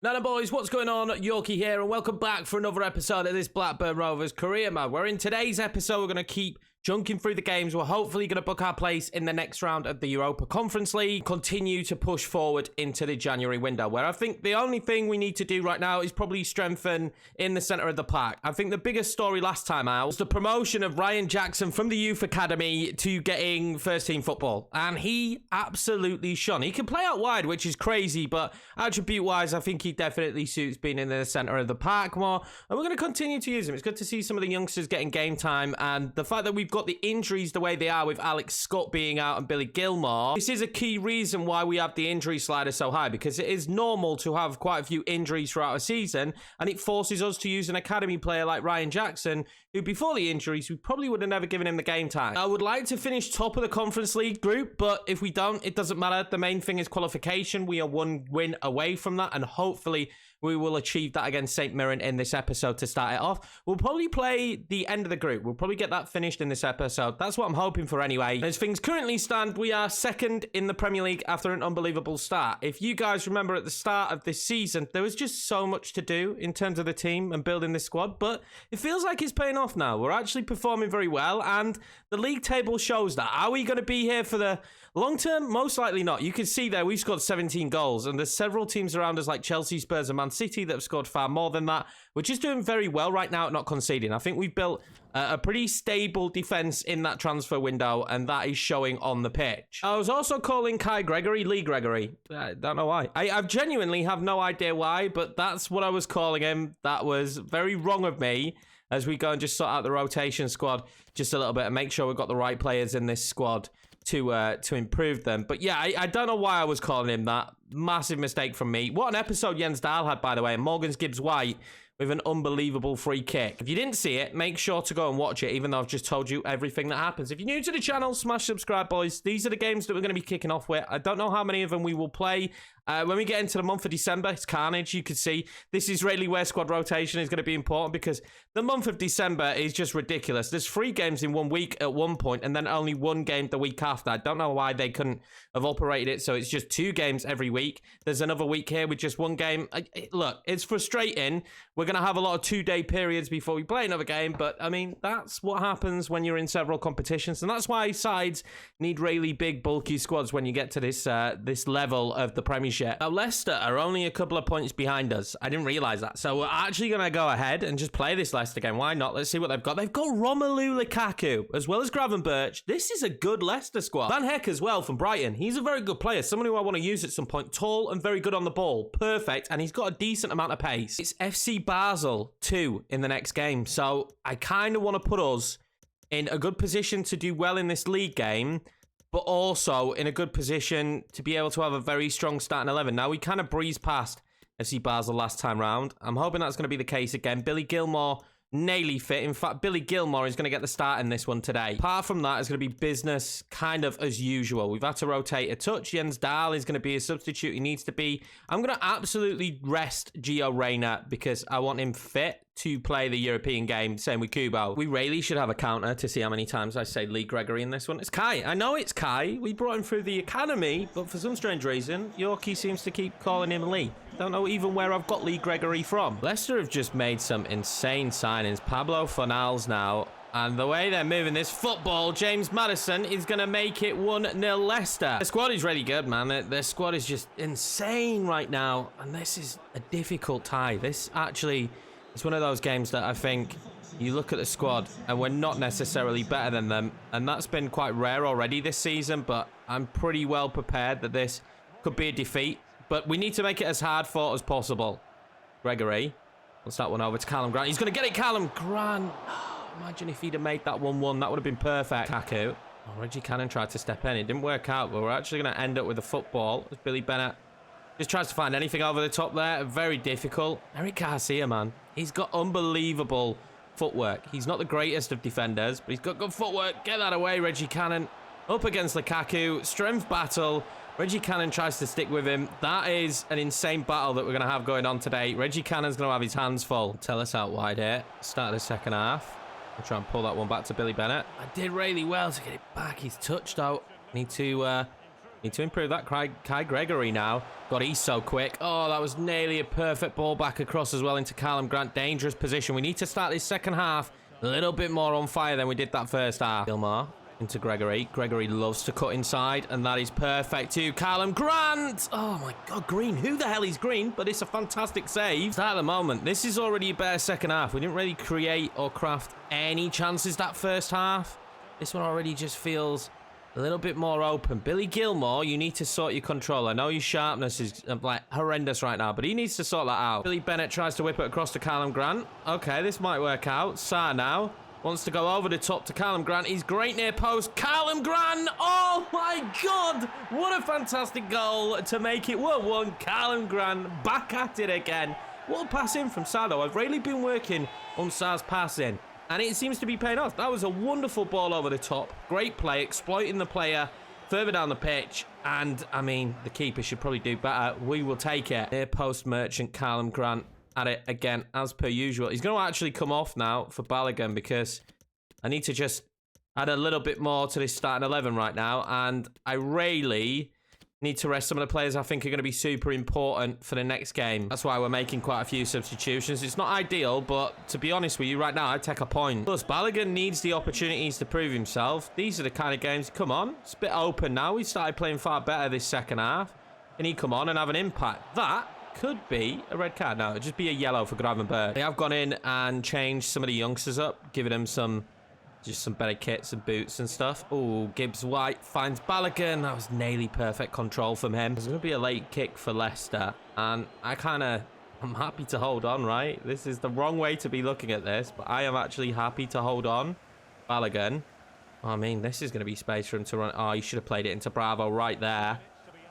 Nana boys, what's going on? Yorkie here, and welcome back for another episode of this Blackburn Rovers career mode, where in today's episode we're going to keep junking through the games. We're hopefully going to book our place in the next round of the Europa Conference League, continue to push forward into the January window, where I think the only thing we need to do right now is probably strengthen in the centre of the pack. I think the biggest story last time out was the promotion of Ryan Jackson from the youth academy to getting first team football, and he absolutely shone. He can play out wide, which is crazy, but attribute wise I think he definitely suits being in the centre of the pack more, and we're going to continue to use him. It's good to see some of the youngsters getting game time, and the fact that we've got the injuries the way they are with Alex Scott being out and Billy Gilmore, this is a key reason why we have the injury slider so high, because it is normal to have quite a few injuries throughout a season, and it forces us to use an academy player like Ryan Jackson, who before the injuries we probably would have never given him the game time. I would like to finish top of the Conference League group, but if we don't, it doesn't matter. The main thing is qualification. We are one win away from that, and hopefully we will achieve that against St. Mirren in this episode to start it off. We'll probably play the end of the group. We'll probably get that finished in this episode. That's what I'm hoping for anyway. As things currently stand, we are second in the Premier League after an unbelievable start. If you guys remember at the start of this season, there was just so much to do in terms of the team and building this squad, but it feels like it's paying off now. We're actually performing very well, and the league table shows that. Are we going to be here for the long term? Most likely not. You can see there we've scored 17 goals, and there's several teams around us like Chelsea, Spurs and Man City that have scored far more than that. We're just doing very well right now at not conceding. I think we've built a pretty stable defense in that transfer window, and that is showing on the pitch. I was also calling Kai Gregory Lee Gregory. I don't know why. I genuinely have no idea why, but that's what I was calling him. That was very wrong of me, as we go and just sort out the rotation squad just a little bit and make sure we've got the right players in this squad to improve them. But yeah, I don't know why I was calling him that. Massive mistake from me. What an episode Jens Dahl had, by the way. Morgan's Gibbs White with an unbelievable free kick. If you didn't see it, make sure to go and watch it, even though I've just told you everything that happens. If you're new to the channel, smash subscribe, boys. These are the games that we're going to be kicking off with. I don't know how many of them we will play. When we get into the month of December, it's carnage. You can see this is really where squad rotation is going to be important, because the month of December is just ridiculous. There's 3 games in 1 week at one point, and then only 1 game the week after. I don't know why they couldn't have operated it so it's just 2 games every week. There's another week here with just 1 game. Look, it's frustrating. We're going to have a lot of 2-day periods before we play another game, but I mean, that's what happens when you're in several competitions, and that's why sides need really big, bulky squads when you get to this level of the Premiership. Now, Leicester are only a couple of points behind us. I didn't realise that. So we're actually going to go ahead and just play this Leicester game. Why not? Let's see what they've got. They've got Romelu Lukaku, as well as Gravenberch. This is a good Leicester squad. Van Heck as well from Brighton. He's a very good player. Someone who I want to use at some point. Tall and very good on the ball. Perfect. And he's got a decent amount of pace. It's FC Basel 2 in the next game. So I kind of want to put us in a good position to do well in this league game, but also in a good position to be able to have a very strong starting 11. Now, we kind of breezed past FC Basel last time round. I'm hoping that's going to be the case again. Billy Gilmore, nearly fit. In fact, Billy Gilmore is going to get the start in this one today. Apart from that, it's going to be business kind of as usual. We've had to rotate a touch. Jens Dahl is going to be a substitute. He needs to be. I'm going to absolutely rest Gio Reyna because I want him fit to play the European game. Same with Kubo. We really should have a counter to see how many times I say Lee Gregory in this one. It's Kai. I know it's Kai. We brought him through the academy, but for some strange reason, Yorkie seems to keep calling him Lee. Don't know even where I've got Lee Gregory from. Leicester have just made some insane signings. Pablo Fornals now. And the way they're moving this football, James Maddison is going to make it 1-0 Leicester. The squad is really good, man. Their squad is just insane right now. And this is a difficult tie. This actually... it's one of those games that I think you look at the squad and we're not necessarily better than them. And that's been quite rare already this season, but I'm pretty well prepared that this could be a defeat. But we need to make it as hard fought as possible. Gregory. What's that one over to Callum Grant? He's going to get it, Callum Grant. Imagine if he'd have made that 1-1. That would have been perfect. Kaku. Oh, Reggie Cannon tried to step in. It didn't work out, but we're actually going to end up with a football. As Billy Bennett just tries to find anything over the top there. Very difficult. Eric Garcia, man. He's got unbelievable footwork. He's not the greatest of defenders, but he's got good footwork. Get that away, Reggie Cannon. Up against Lukaku. Strength battle. Reggie Cannon tries to stick with him. That is an insane battle that we're going to have going on today. Reggie Cannon's going to have his hands full. Tell us out wide here. Start of the second half. I'll try and pull that one back to Billy Bennett. I did really well to get it back. He's touched out. Need to Need to improve that. Kai Gregory now. God, he's so quick. Oh, that was nearly a perfect ball back across as well into Callum Grant. Dangerous position. We need to start this second half a little bit more on fire than we did that first half. Gilmore into Gregory. Gregory loves to cut inside, and that is perfect too. Callum Grant! Oh my God, Green. Who the hell is Green? But it's a fantastic save. At the moment, this is already a better second half. We didn't really create or craft any chances that first half. This one already just feels a little bit more open. Billy Gilmore, you need to sort your control. I know your sharpness is like horrendous right now, but he needs to sort that out. Billy Bennett tries to whip it across to Callum Grant. Okay, this might work out. Sarr now wants to go over the top to Callum Grant. He's great near post. Callum Grant! Oh my God! What a fantastic goal to make it 1-1. Callum Grant back at it again. What a pass in from Sarr though. I've really been working on Sarr's passing, and it seems to be paying off. That was a wonderful ball over the top. Great play, exploiting the player further down the pitch. And, I mean, the keeper should probably do better. We will take it. Near post merchant, Callum Grant at it again, as per usual. He's going to actually come off now for Balogun because I need to just add a little bit more to this starting 11 right now. And I really need to rest some of the players I think are going to be super important for the next game. That's why we're making quite a few substitutions. It's not ideal, but to be honest with you, right now, I'd take a point. Plus, Balogun needs the opportunities to prove himself. These are the kind of games, come on, it's a bit open now. We started playing far better this second half. Can he come on and have an impact? That could be a red card. No, it'd just be a yellow for Gravenberg. They have gone in and changed some of the youngsters up, giving them just some better kits and boots and stuff. Oh, Gibbs White finds Balogun. That was nearly perfect control from him. There's going to be a late kick for Leicester. And I'm happy to hold on, right? This is the wrong way to be looking at this, but I am actually happy to hold on. Balogun. I mean, this is going to be space for him to run. Oh, he should have played it into Bravo right there.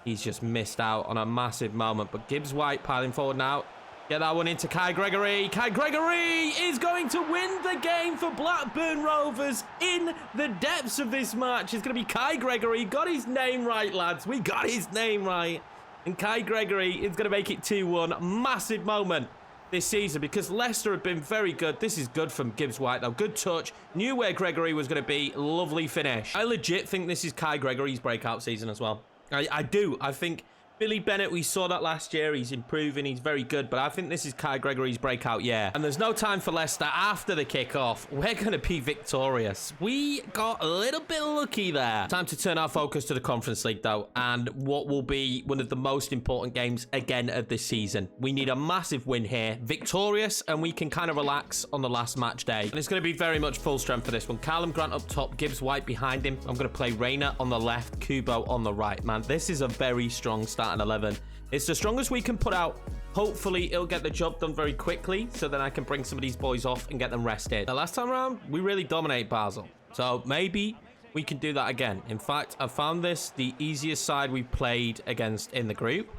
He's just missed out on a massive moment. But Gibbs White piling forward now. Get that one into Kai Gregory. Kai Gregory is going to win the game for Blackburn Rovers in the depths of this match. It's going to be Kai Gregory. Got his name right, lads. We got his name right. And Kai Gregory is going to make it 2-1. Massive moment this season because Leicester have been very good. This is good from Gibbs White, though. Good touch. Knew where Gregory was going to be. Lovely finish. I legit think this is Kai Gregory's breakout season as well. I do. I think Billy Bennett, we saw that last year. He's improving. He's very good. But I think this is Kai Gregory's breakout year. And there's no time for Leicester after the kickoff. We're going to be victorious. We got a little bit lucky there. Time to turn our focus to the Conference League, though. And what will be one of the most important games again of this season. We need a massive win here. Victorious. And we can kind of relax on the last match day. And it's going to be very much full strength for this one. Callum Grant up top. Gibbs White behind him. I'm going to play Rayner on the left. Kubo on the right. Man, this is a very strong start. 11. It's the strongest we can put out. Hopefully it'll get the job done very quickly so then I can bring some of these boys off and get them rested. The last time around we really dominate Basel, so maybe we can do that again. In fact, I found this the easiest side we played against in the group,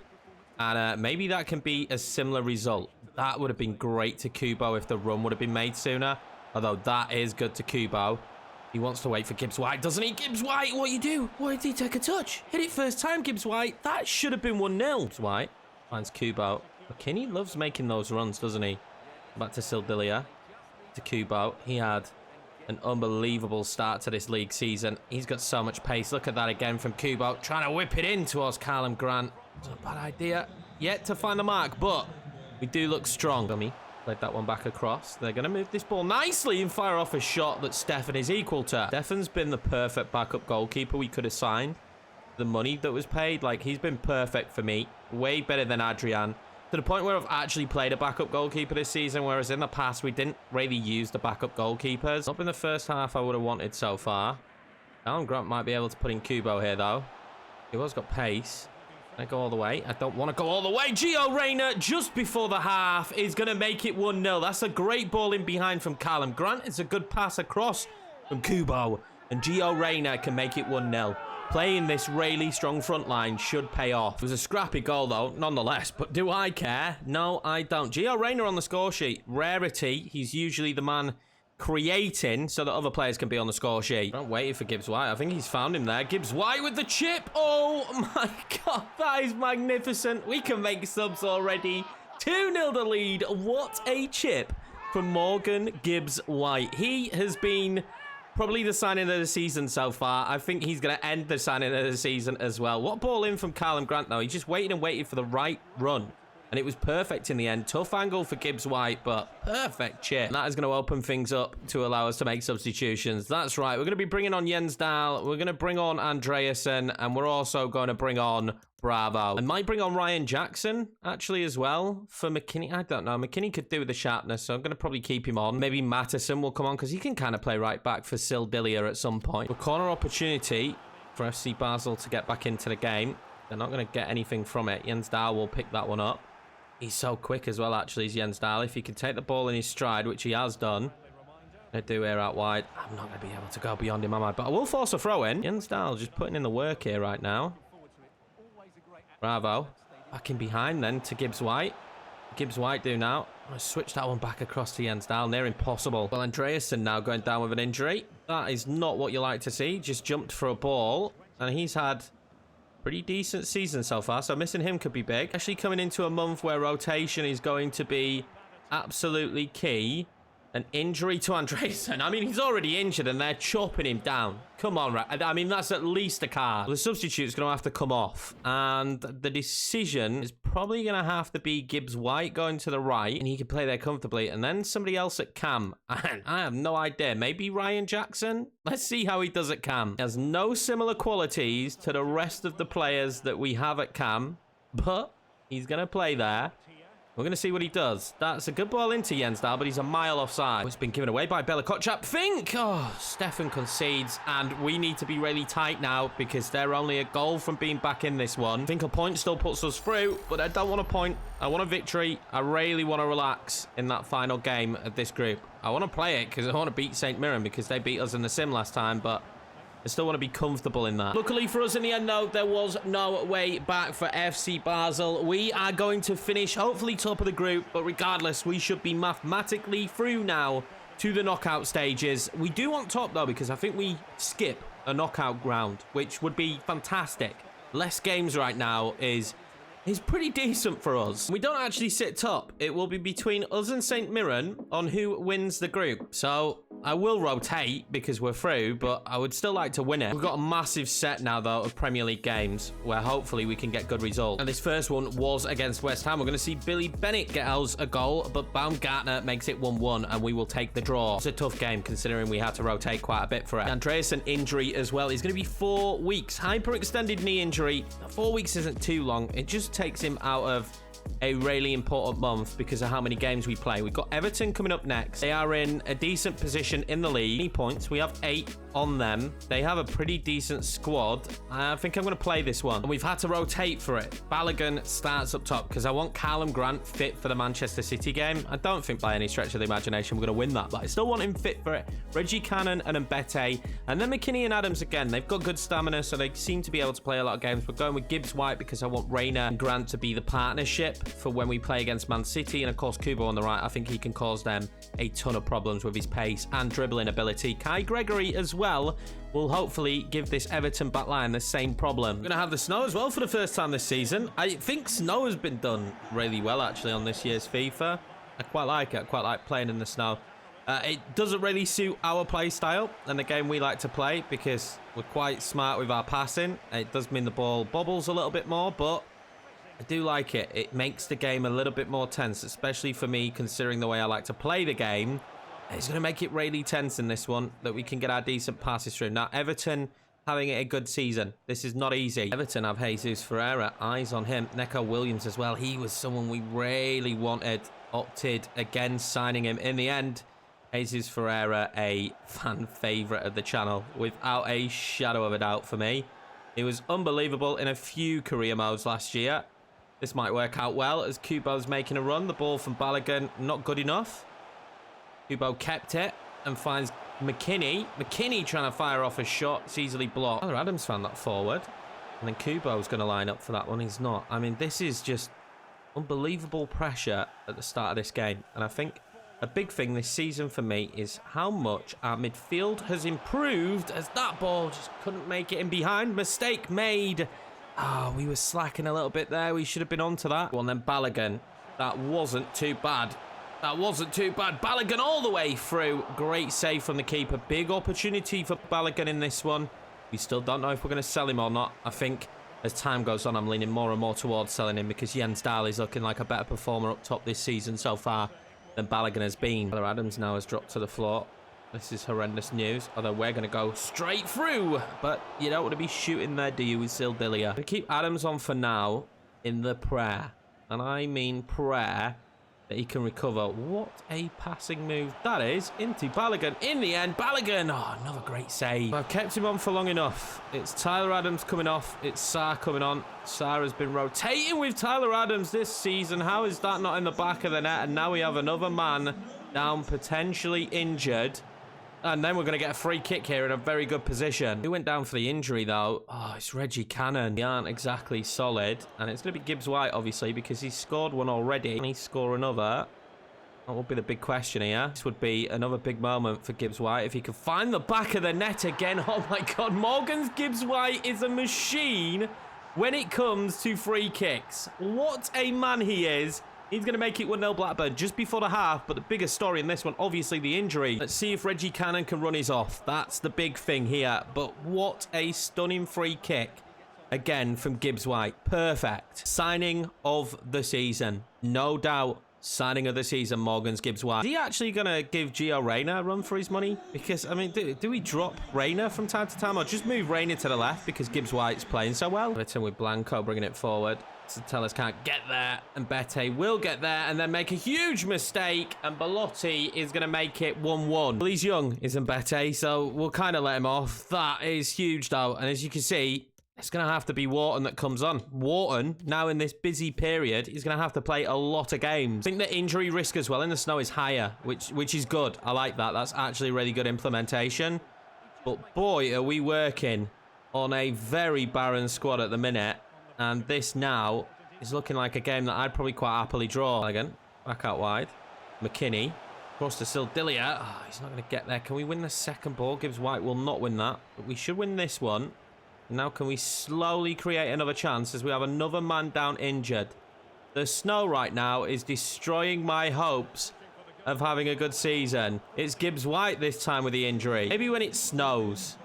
and maybe that can be a similar result. That would have been great to Kubo if the run would have been made sooner, although that is good to Kubo. He wants to wait for Gibbs White, doesn't he? Gibbs White, what you do? Why did he take a touch? Hit it first time, Gibbs White. That should have been 1-0. Gibbs White finds Kubo. McKinney loves making those runs, doesn't he? Back to Sildilia. To Kubo. He had an unbelievable start to this league season. He's got so much pace. Look at that again from Kubo. Trying to whip it in towards Callum Grant. It's a bad idea. Yet to find the mark, but we do look strong. Dummy. Played that one back across. They're going to move this ball nicely and fire off a shot that Stefan is equal to. Stefan's been the perfect backup goalkeeper we could have signed. The money that was paid, like, he's been perfect for me. Way better than Adrian. To the point where I've actually played a backup goalkeeper this season, whereas in the past we didn't really use the backup goalkeepers. Not in the first half I would have wanted so far. Alan Grant might be able to put in Kubo here, though. He has got pace. I go all the way. I don't want to go all the way. Gio Reyna, just before the half, is going to make it 1-0. That's a great ball in behind from Callum Grant. It's a good pass across from Kubo. And Gio Reyna can make it 1-0. Playing this really strong front line should pay off. It was a scrappy goal, though, nonetheless. But do I care? No, I don't. Gio Reyna on the score sheet. Rarity. He's usually the man creating so that other players can be on the score sheet. I'm waiting for Gibbs White. I think he's found him there. Gibbs White with the chip. Oh my God, that is magnificent. We can make subs already. 2-0 the lead. What a chip from Morgan Gibbs White. He has been Probably the signing of the season so far. I think he's going to end the signing of the season as well. What ball in from Callum Grant, though? He just waited and waited for the right run. And it was perfect in the end. Tough angle for Gibbs White, but perfect chip. And that is going to open things up to allow us to make substitutions. That's right. We're going to be bringing on Jens Dahl. We're going to bring on Andreasen. And we're also going to bring on Bravo. I might bring on Ryan Jackson, actually, as well, for McKinney. I don't know. McKinney could do with the sharpness, so I'm going to probably keep him on. Maybe Matteson will come on, because he can kind of play right back for Sildilia at some point. A corner opportunity for FC Basel to get back into the game. They're not going to get anything from it. Jens Dahl will pick that one up. He's so quick as well, actually, is Jens Dahl. If he can take the ball in his stride, which he has done. I do here out wide. I'm not going to be able to go beyond him, am I? But I will force a throw in. Jens Dahl just putting in the work here right now. Bravo. Back in behind then to Gibbs White. Gibbs White do now. I'm going to switch that one back across to Jens Dahl. Near impossible. Well, Andreasen now going down with an injury. That is not what you like to see. Just jumped for a ball. And he's had pretty decent season so far, so missing him could be big. Actually coming into a month where rotation is going to be absolutely key. An injury to Andreasen. I mean, he's already injured and they're chopping him down. Come on, I mean, that's at least a card. The substitute's going to have to come off. And the decision is probably going to have to be Gibbs White going to the right. And he can play there comfortably. And then somebody else at cam. And I have no idea. Maybe Ryan Jackson? Let's see how he does at cam. He has no similar qualities to the rest of the players that we have at cam. But he's going to play there. We're going to see what he does. That's a good ball into Jens Dahl, but he's a mile offside. It's been given away by Bella Kotchap. Fink! Oh, Stefan concedes, and we need to be really tight now because they're only a goal from being back in this one. I think a point still puts us through, but I don't want a point. I want a victory. I really want to relax in that final game of this group. I want to play it because I want to beat St. Mirren because they beat us in the sim last time, but I still want to be comfortable in that. Luckily for us in the end, though, there was no way back for FC Basel. We are going to finish, hopefully, top of the group. But regardless, we should be mathematically through now to the knockout stages. We do want top, though, because I think we skip a knockout round, which would be fantastic. Less games right now is pretty decent for us. We don't actually sit top. It will be between us and St. Mirren on who wins the group. So I will rotate because we're through, but I would still like to win it. We've got a massive set now, though, of Premier League games where hopefully we can get good results. And this first one was against West Ham. We're going to see Billy Bennett get us a goal, but Baumgartner makes it 1-1, and we will take the draw. It's a tough game considering we had to rotate quite a bit for it. Andreasen injury as well. He's going to be 4 weeks. Hyperextended knee injury. 4 weeks isn't too long. It just takes him out of a really important month because of how many games we play. We've got Everton coming up next. They are in a decent position in the league. Points. We have 8 on them. They have a pretty decent squad. I think I'm going to play this one. And we've had to rotate for it. Balogun starts up top because I want Callum Grant fit for the Manchester City game. I don't think by any stretch of the imagination we're going to win that, but I still want him fit for it. Reggie Cannon and Mbete. And then McKinney and Adams again. They've got good stamina, so they seem to be able to play a lot of games. We're going with Gibbs White because I want Rayner and Grant to be the partnership for when we play against Man City. And of course, Kubo on the right. I think he can cause them a ton of problems with his pace and dribbling ability. Kai Gregory as well will hopefully give this Everton backline the same problem. We're going to have the snow as well for the first time this season. I think snow has been done really well, actually, on this year's FIFA. I quite like it. I quite like playing in the snow. It doesn't really suit our play style and the game we like to play because we're quite smart with our passing. It does mean the ball bobbles a little bit more, but I do like it. It makes the game a little bit more tense, especially for me, considering the way I like to play the game. It's going to make it really tense in this one, that we can get our decent passes through. Now, Everton having a good season. This is not easy. Everton have Jesus Ferreira. Eyes on him. Neko Williams as well. He was someone we really wanted. Opted against signing him. In the end, Jesus Ferreira, a fan favourite of the channel, without a shadow of a doubt for me. He was unbelievable in a few career modes last year. This might work out well as Kubo's making a run. The ball from Balogun, not good enough. Kubo kept it and finds McKinney. McKinney trying to fire off a shot. It's easily blocked. Tyler Adams found that forward. And then Kubo's going to line up for that one. He's not. I mean, this is just unbelievable pressure at the start of this game. And I think a big thing this season for me is how much our midfield has improved as that ball just couldn't make it in behind. Mistake made. Oh, we were slacking a little bit there. We should have been onto that. Well, and then Balogun. That wasn't too bad. That wasn't too bad. Balogun all the way through. Great save from the keeper. Big opportunity for Balogun in this one. We still don't know if we're going to sell him or not. I think as time goes on, I'm leaning more and more towards selling him because Jens Dahl is looking like a better performer up top this season so far than Balogun has been. Tyler Adams now has dropped to the floor. This is horrendous news, although we're going to go straight through. But you don't want to be shooting there, do you, with Sildilia? We keep Adams on for now in the prayer. And I mean prayer that he can recover. What a passing move that is into Balogun. In the end, Balogun. Oh, another great save. I've kept him on for long enough. It's Tyler Adams coming off. It's Sarr coming on. Sarr has been rotating with Tyler Adams this season. How is that not in the back of the net? And now we have another man down, potentially injured. And then we're going to get a free kick here in a very good position. Who went down for the injury, though? Oh, it's Reggie Cannon. They aren't exactly solid. And it's going to be Gibbs White, obviously, because he's scored one already. Can he score another? That would be the big question here. This would be another big moment for Gibbs White if he could find the back of the net again. Oh, my God. Morgan's Gibbs White is a machine when it comes to free kicks. What a man he is. He's going to make it 1-0 Blackburn just before the half, but the biggest story in this one, obviously the injury. Let's see if Reggie Cannon can run his off. That's the big thing here. But what a stunning free kick, again, from Gibbs White. Perfect. Signing of the season. No doubt, signing of the season, Morgan's Gibbs White. Is he actually going to give Gio Reyna a run for his money? Because, I mean, do we drop Reyna from time to time, or just move Reyna to the left because Gibbs White's playing so well? Everton with Blanco bringing it forward. Tellers can't get there, and Bete will get there and then make a huge mistake, and Belotti is going to make it 1-1. Well, he's young, isn't Bete, so we'll kind of let him off. That is huge, though, and as you can see, it's going to have to be Wharton that comes on. Wharton, now in this busy period, is going to have to play a lot of games. I think the injury risk as well in the snow is higher, which is good. I like that. That's actually really good implementation. But boy, are we working on a very barren squad at the minute. And this now is looking like a game that I'd probably quite happily draw. Again, back out wide. McKinney. Across to Sildilia. Oh, he's not going to get there. Can we win the second ball? Gibbs White will not win that. But we should win this one. Now can we slowly create another chance as we have another man down injured. The snow right now is destroying my hopes of having a good season. It's Gibbs White this time with the injury. Maybe when it snows,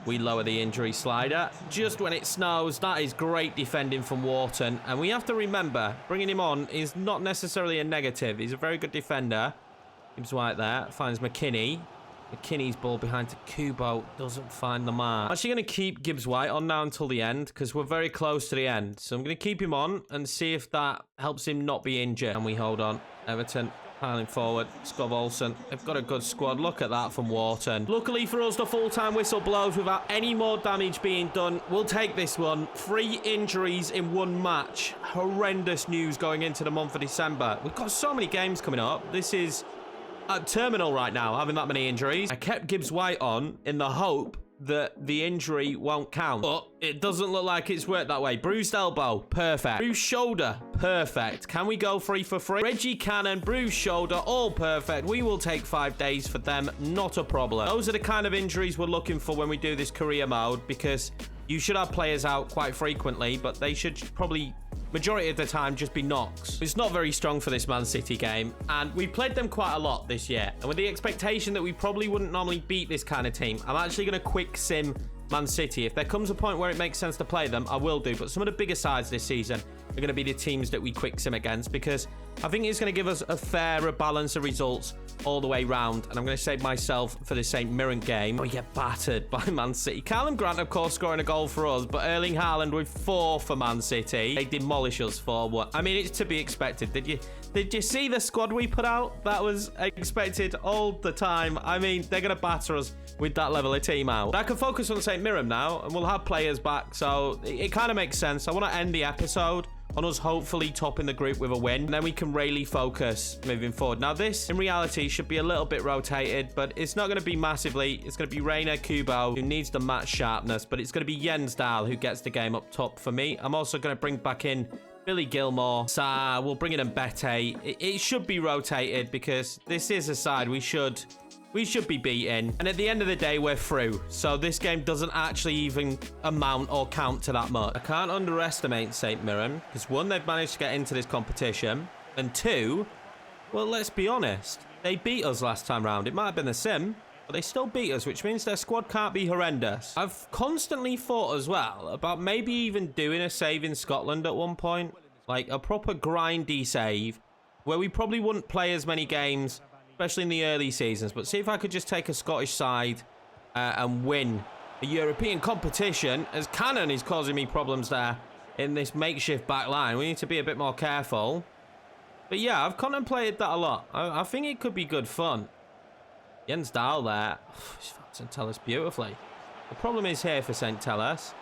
we lower the injury slider. Just when it snows, that is great defending from Wharton. And we have to remember, bringing him on is not necessarily a negative. He's a very good defender. Gibbs White there. Finds McKinney. McKinney's ball behind to Kubo. Doesn't find the mark. I'm actually going to keep Gibbs White on now until the end because we're very close to the end. So I'm going to keep him on and see if that helps him not be injured. And we hold on. Everton piling forward. Skov Olsen. They've got a good squad. Look at that from Wharton. Luckily for us, the full-time whistle blows without any more damage being done. We'll take this one. 3 injuries in 1 match. Horrendous news going into the month of December. We've got so many games coming up. This is terminal right now, having that many injuries. I kept Gibbs White on in the hope that the injury won't count, but it doesn't look like it's worked that way. Bruised elbow, perfect. Bruised shoulder, perfect. Can we go 3 for 3? Reggie Cannon, bruised shoulder, all perfect. We will take 5 days for them, not a problem. Those are the kind of injuries we're looking for when we do this career mode, because you should have players out quite frequently, but they should probably majority of the time just be knocks. It's not very strong for this Man City game, and we played them quite a lot this year, and with the expectation that we probably wouldn't normally beat this kind of team, I'm actually going to quick sim Man City. If there comes a point where it makes sense to play them, I will do, but some of the bigger sides this season are going to be the teams that we quick sim against, because I think it's going to give us a fairer balance of results all the way round, and I'm going to save myself for the St. Mirren game. We get battered by Man City. Callum Grant, of course, scoring a goal for us, but Erling Haaland with 4 for Man City. They demolish us 4-1. I mean, it's to be expected. Did you see the squad we put out? That was expected all the time. I mean, they're going to batter us with that level of team out. But I can focus on St. Mirren now, and we'll have players back, so it kind of makes sense. I want to end the episode on us hopefully topping the group with a win, and then we can really focus moving forward. Now this in reality should be a little bit rotated, but it's not going to be massively. It's going to be Reyna Kubo who needs the match sharpness, but it's going to be Jens Dahl who gets the game up top for me. I'm also going to bring back in Billy Gilmore, Sarr, we'll bring in Mbete. It should be rotated because this is a side we should be beating. And at the end of the day, we're through. So this game doesn't actually even amount or count to that much. I can't underestimate St. Mirren because 1, they've managed to get into this competition. And 2, Well, let's be honest. They beat us last time round. It might have been the sim, but they still beat us, which means their squad can't be horrendous. I've constantly thought as well about maybe even doing a save in Scotland at one point. Like a proper grindy save where we probably wouldn't play as many games, especially in the early seasons. But see if I could just take a Scottish side and win a European competition, as Cannon is causing me problems there in this makeshift back line. We need to be a bit more careful. But yeah, I've contemplated that a lot. I think it could be good fun. Jens Dahl there. St. Tellis beautifully. The problem is here for St. Tellis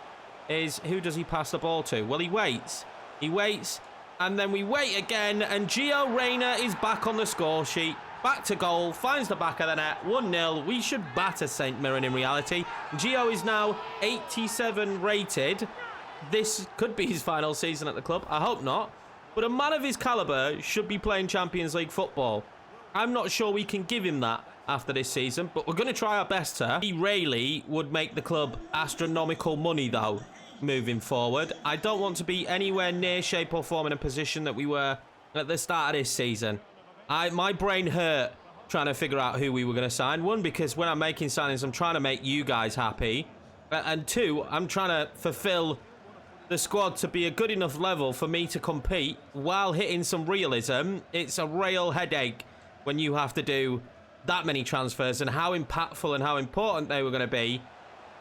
is who does he pass the ball to? Well, he waits. He waits. And then we wait again. And Gio Reyna is back on the score sheet. Back to goal. Finds the back of the net. 1-0. We should batter St. Mirren in reality. Gio is now 87 rated. This could be his final season at the club. I hope not. But a man of his calibre should be playing Champions League football. I'm not sure we can give him that after this season, but we're going to try our best to. He really would make the club astronomical money, though, moving forward. I don't want to be anywhere near, shape or form in a position that we were at the start of this season. My brain hurt trying to figure out who we were going to sign. One, because when I'm making signings, I'm trying to make you guys happy. And two, I'm trying to fulfill the squad to be a good enough level for me to compete while hitting some realism. It's a real headache when you have to do that many transfers, and how impactful and how important they were going to be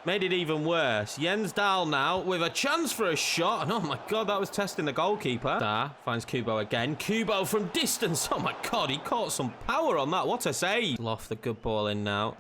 made it even worse. Jens Dahl now with a chance for a shot. And oh my God, that was testing the goalkeeper. Dar finds Kubo again. Kubo from distance. Oh my God, he caught some power on that. What a save. Loft the good ball in now.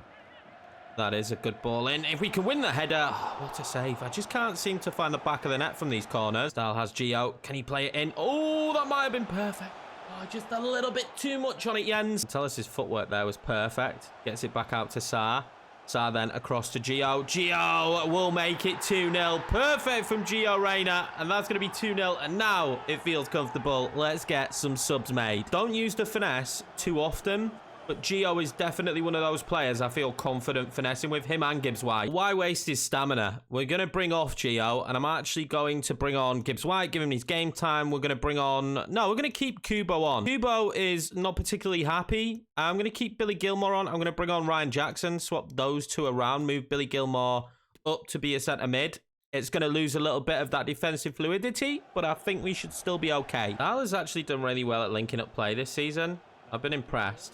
That is a good ball in. If we can win the header, oh, what a save. I just can't seem to find the back of the net from these corners. Dahl has Gio. Can he play it in? Oh, that might have been perfect. Oh, just a little bit too much on it, Jens. Tellis' footwork there was perfect. Gets it back out to Sarr. Sarr then across to Gio. Gio will make it 2-0. Perfect from Gio Reyna. And that's going to be 2-0. And now it feels comfortable. Let's get some subs made. Don't use the finesse too often. But Gio is definitely one of those players I feel confident finessing with, him and Gibbs White. Why waste his stamina? We're going to bring off Gio, and I'm actually going to bring on Gibbs White, give him his game time. We're going to bring on... No, we're going to keep Kubo on. Kubo is not particularly happy. I'm going to keep Billy Gilmore on. I'm going to bring on Ryan Jackson, swap those two around, move Billy Gilmore up to be a centre mid. It's going to lose a little bit of that defensive fluidity, but I think we should still be okay. Dahl has actually done really well at linking up play this season. I've been impressed.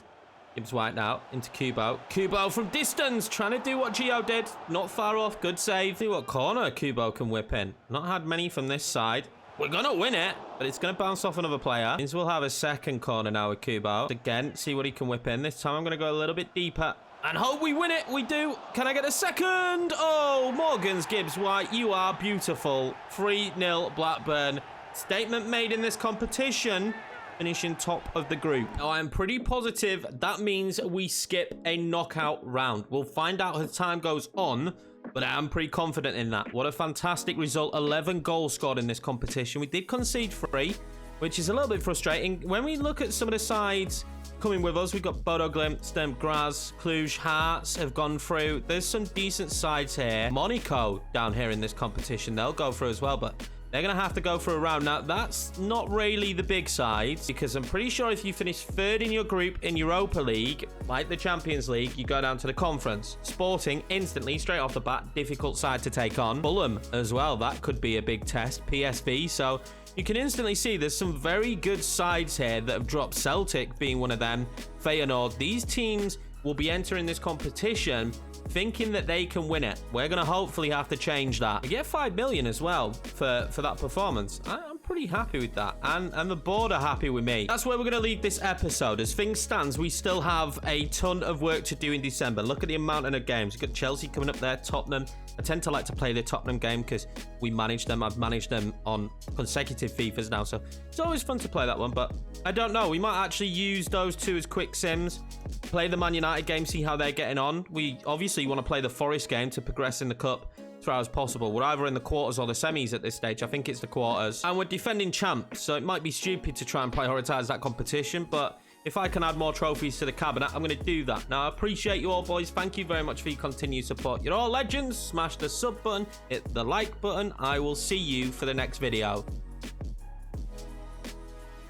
Gibbs White now into Kubo. Kubo from distance, trying to do what Gio did. Not far off, good save. See what corner Kubo can whip in. Not had many from this side. We're going to win it, but it's going to bounce off another player. Means we'll have a second corner now with Kubo. Again, see what he can whip in. This time I'm going to go a little bit deeper and hope we win it. We do. Can I get a second? Oh, Morgan's Gibbs White, you are beautiful. 3-0 Blackburn. Statement made in this competition. Finishing top of the group. Now, I'm pretty positive that means we skip a knockout round. We'll find out as time goes on, but I am pretty confident in that. What a fantastic result. 11 goals scored in this competition. We did concede 3, which is a little bit frustrating. When we look at some of the sides coming with us, we've got Bodo Glimt, Sturm Graz, Cluj, Hearts have gone through. There's some decent sides here. Monaco down here in this competition, they'll go through as well, but they're going to have to go for a round. Now, that's not really the big sides, because I'm pretty sure if you finish third in your group in Europa League, like the Champions League, you go down to the conference. Sporting, instantly, straight off the bat, difficult side to take on. Fulham as well, that could be a big test. PSV, so you can instantly see there's some very good sides here that have dropped. Celtic being one of them. Feyenoord. These teams will be entering this competition thinking that they can win it. We're going to hopefully have to change that. We get 5 million as well for that performance. I'm pretty happy with that. And the board are happy with me. That's where we're going to leave this episode. As things stands, we still have a ton of work to do in December. Look at the amount of games. We've got Chelsea coming up there, Tottenham. I tend to like to play the Tottenham game because we manage them. I've managed them on consecutive FIFAs now, so it's always fun to play that one. But I don't know. We might actually use those two as quick sims. Play the Man United game, see how they're getting on. We obviously want to play the Forest game to progress in the cup as far as possible. We're either in the quarters or the semis at this stage. I think it's the quarters. And we're defending champs, so it might be stupid to try and prioritise that competition, but if I can add more trophies to the cabinet, I'm going to do that. Now, I appreciate you all, boys. Thank you very much for your continued support. You're all legends. Smash the sub button, hit the like button. I will see you for the next video.